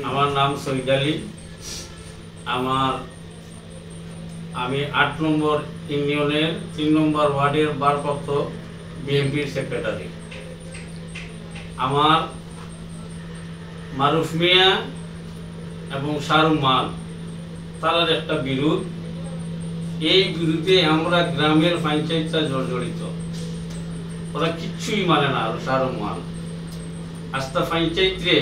আমার নাম সৈয়দ আলী। আমি ৮ নম্বর ইউনিয়নের ৩ নম্বর ওয়ার্ডের ভারপ্রাপ্ত বিএনপির সেক্রেটারি। আমার মারুফ মিয়া এবং শাহরুমান তার একটা বিরোধ, এই বিরুদ্ধে আমরা গ্রামের পঞ্চায়েতটা জর্জরিত। ওরা কিচ্ছুই মানে না। আর শাহরুমান আস্থা পঞ্চায়েতে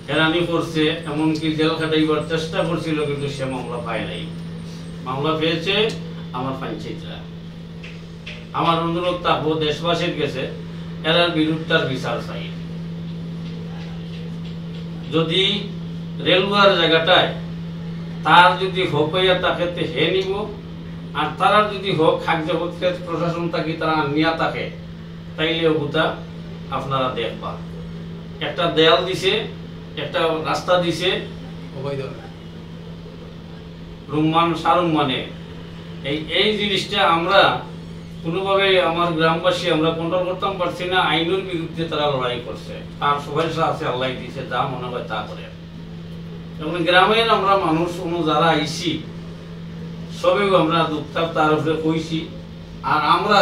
হেরানি করছে, এমনকি জেল খাটাইবার চেষ্টা করছিল, কিন্তু সে মামলা পায় নাই। মামলা পেয়েছে আমার পঞ্চায়েতরা। আমার অনুরোধ থাকবো দেশবাসীর কাছে, এরার বিরুদ্ধটার বিচার চাই। যদি রেলওয়ার জায়গাটায় তার যদি হক হইয়া থাকে হে নিব, আর তারা যদি হক খাদ্য প্রশাসন থাকি তারা নিয়া থাকে, তাইলে ওটা আপনারা দেখবা। একটা দেয়াল দিছে, একটা রাস্তা দিছে রুম্মান শাহরুম্মানে। এই জিনিসটা আমরা কোনোভাবে আমার গ্রামবাসী আমরা কন্ট্রোল করতাম পারছি না। আইনের বিরুদ্ধে তারা লড়াই করছে। তার সবাইসা আছে, আল্লাহ দিয়েছে, যা মনে হয় তা করে। এবং গ্রামের আমরা মানুষ যারা আইছি সবেও আমরা দুঃখতাপ তার উপরে কইছি। আর আমরা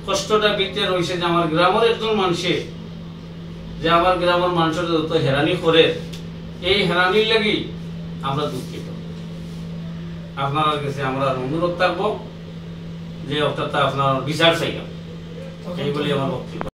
কষ্টটা বিতে রয়েছে যে আমার গ্রামের একজন মানুষে যে আমার গ্রামের মানুষের যত হেরানি করে, এই হেরানির লাগি আমরা দুঃখিত। আপনার কাছে আমরা অনুরোধ থাকবো যে অর্থাৎ আপনার বিচার চাইলাম, এই বলে আমার বক্তব্য।